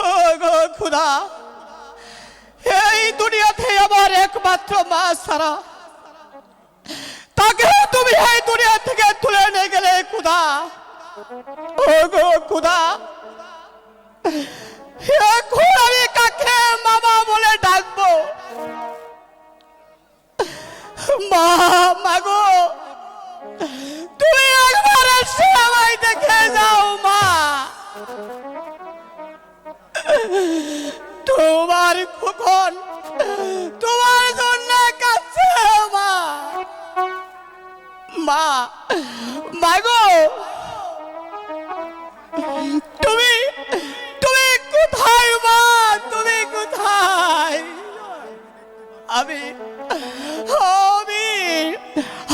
ও গো খুদা, এই দুনিয়াতে আমার একমাত্র মা ছাড়া, তাকে তুমি এই দুনিয়া থেকে তুলে নিয়ে গেলে খুদা। ও গো খুদা, এখন আমি কাকে মামা বলে ডাকবো? মা, মাগো, তুমি একবার এসে আমায় দেখে যাও মা। তোমার কখন তোমার জন্য কাছে মা। মা, মাগো, তুমি তুমি কোথায় মা? তুমি কোথায়? আমি আমি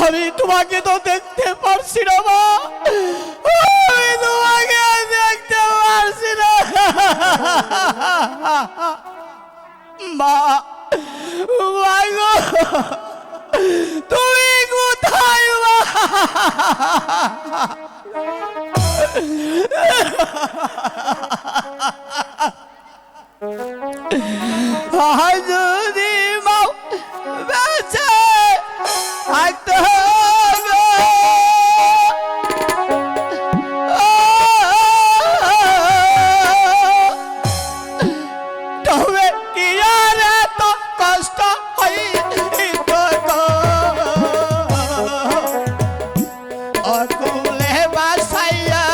আমি তোমাকে তো দেখতে পারছি না মা। আমি তোমাকে দেখতে পারছি না মা। মাগো, তুমি কোথায় মা? যদি মাও বেঁচে থাকতে হবে, তবে কি আর এত কষ্ট হইত গো? অকুলে বাসাইয়া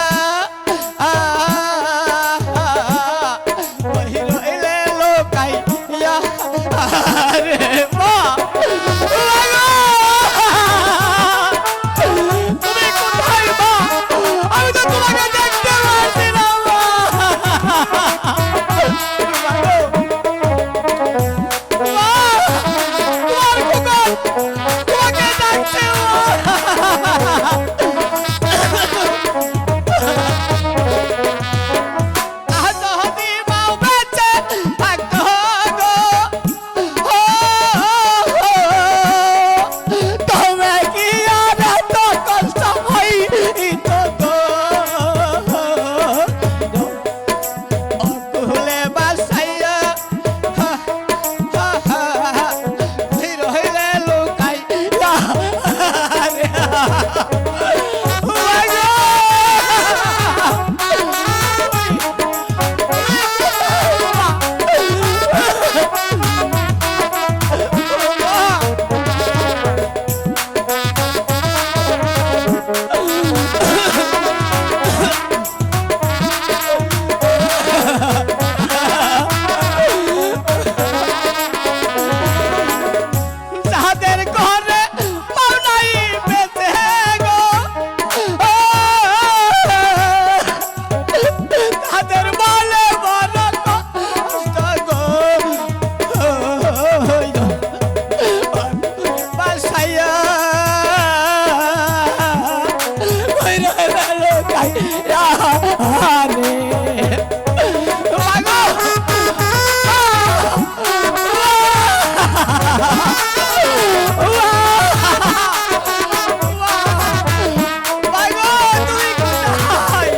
রইলে লোকাইয়া রে মা। তুমি কোথায় মা? আমি তো তোমাকে দেখতে পাচ্ছি না মা। তোমার কুকুর তোমাকে ডাকছে মা। যদি মাও বেঁচে থাকতো গো, তবে কি আর এত কষ্ট হইত গো? অকুলে বাসাইয়া রইলে লোকাইয়া রে যাদের ঘরে মাও নাই বেঁচে গো, তাদের বলে বড় কষ্ট গো। বাসাইয়া রইলে লোকাইয়া রে মাগো। মাগো, তুমি কোথায়?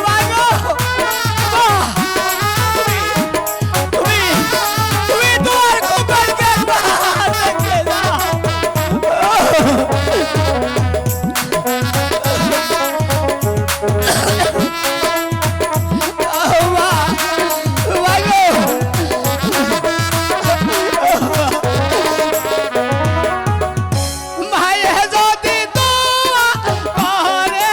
মা গো, মা, তুমি তুমি তোমার খোকনকে একবার দেখে যাও। মা, মা গো, মায়ে যদি তোমারে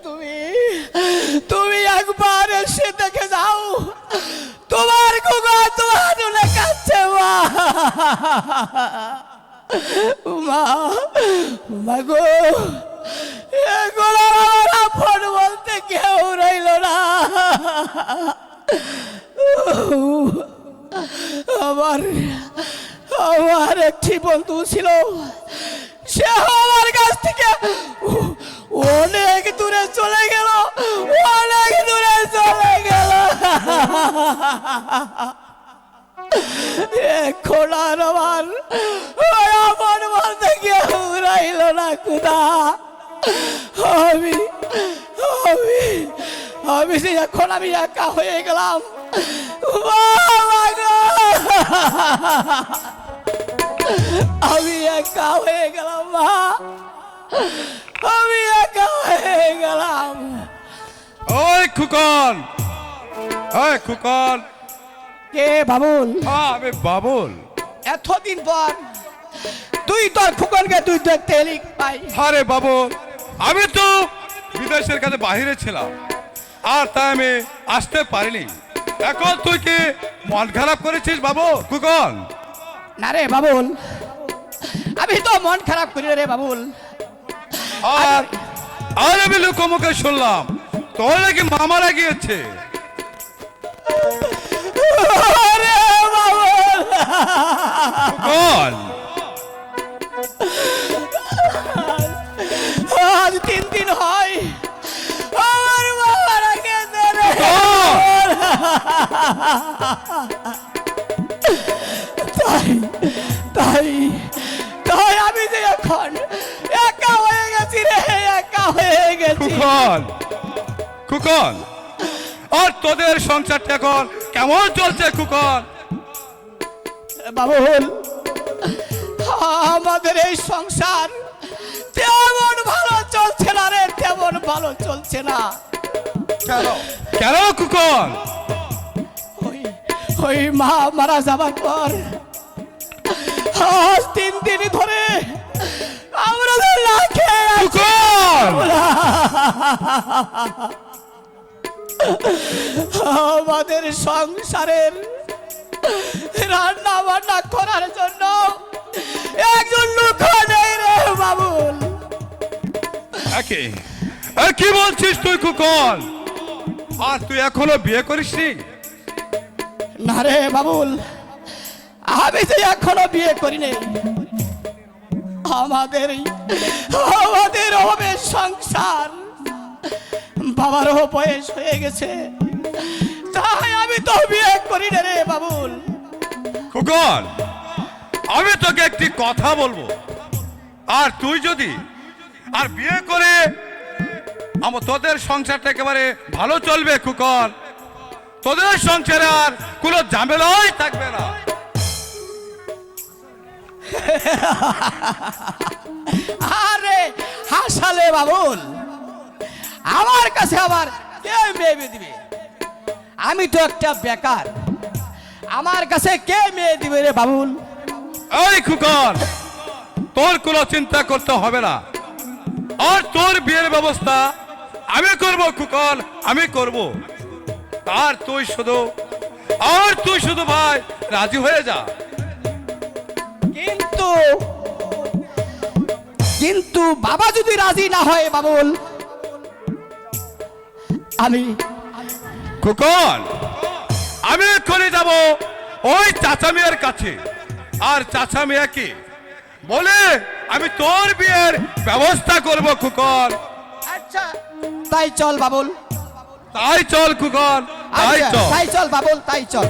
তুমি তুমি একবার এসে দেখে যাও, তোমার খোকা তোমার জন্য কাঁদছে মা। মা, মা গো, এখন আমার আপন বলতে কেউ রইল না। আমার আমার একটি বন্ধু ছিল, সে আমার কাছ থেকে অনেক দূরে চলে গেল, অনেক দূরে চলে গেল। এখন আর আমার আপন বলতে কেউ রইল না খুদা। আমি আমি আমি যে এখন আমি একা হয়ে গেলাম। বাবা গো, আমি একা হয়ে গেলাম মা, আমি একা হয়ে গেলাম। ওই খুকন, ওই খুকন। কে বাবুল? আমি বাবুল। এতদিন পর তুই তোর খুকনকে তুই দেখতে এলি ভাই। আরে বাবুল, আমি তো বিদেশের কাছে বাহিরে ছিলাম, আর তাই আমি আসতে পারিনি। এখন তুই কি মন খারাপ করেছিস বাবু খুকন? না রে বাবুল, আমি তো মন খারাপ করি রে বাবুল। আর আর আমি লোকমুখে শুনলাম তোর নাকি মামারা গিয়েছে। আরে বাবুল, খুকন, আজ 3 দিন হয় আমার মামারা গেছে রে। তাই তাই তাই আমি যে এখন একা হয়ে গেছি রে, একা হয়ে গেছি। খুকন, খুকন, আর তোদের সংসারটা এখন কেমন চলছে খুকন? বাবুল, আমাদের এই সংসার তেমন ভালো চলছে না রে, তেমন ভালো চলছে না। কেন কেন খুকন? ওই ওই মা মারা যাবার পর আজ 3 দিন ধরে আমরা যে না খেয়ে আছি। খুকন, আমাদের সংসারের রান্না বান্না করার জন্য একজন লোক নেই রে বাবুল। কি বলছিস তুই খুকন? আর তুই এখনো বিয়ে করিসনি? না রে বাবুল, আমি যে এখনো বিয়ে করিনি। আমাদের হবে সংসার, বাবারও বয়স হয়ে গেছে, তাই আমি তো বিয়ে করি না রে বাবুল। খুকন, আমি তোকে একটি কথা বলবো, আর তুই যদি আর বিয়ে করে তোদের সংসারটা একেবারে ভালো চলবে খুকন। তোদের সংসারে আর কোনো ঝামেলাই থাকবে না। আরে হাসালে বাবুল, আমার কাছে আবার কে মেয়ে দিবে? আমি তো একটা বেকার, আমার কাছে কে মেয়ে দিবে রে বাবুল? এই খুকন, তোর কোনো চিন্তা করতে হবে না, আর তোর বিয়ের ব্যবস্থা আমি করব খুকন, আমি করব। আর তুই শুধু ভাই রাজি হয়ে যা। কিন্তু কিন্তু বাবা যদি রাজি না হয় বাবুল, আমি খুকন, আমি এক্ষুনি যাব ওই চাচা মিয়ার কাছে, আর চাচা মিয়াকে বলে আমি তোর বিয়ের ব্যবস্থা করব খুকন। আচ্ছা তাই চল বাবুল, তাই চল খুকন, তাই আচ্ছা, চল। তাই চল বাবুল, তাই চল।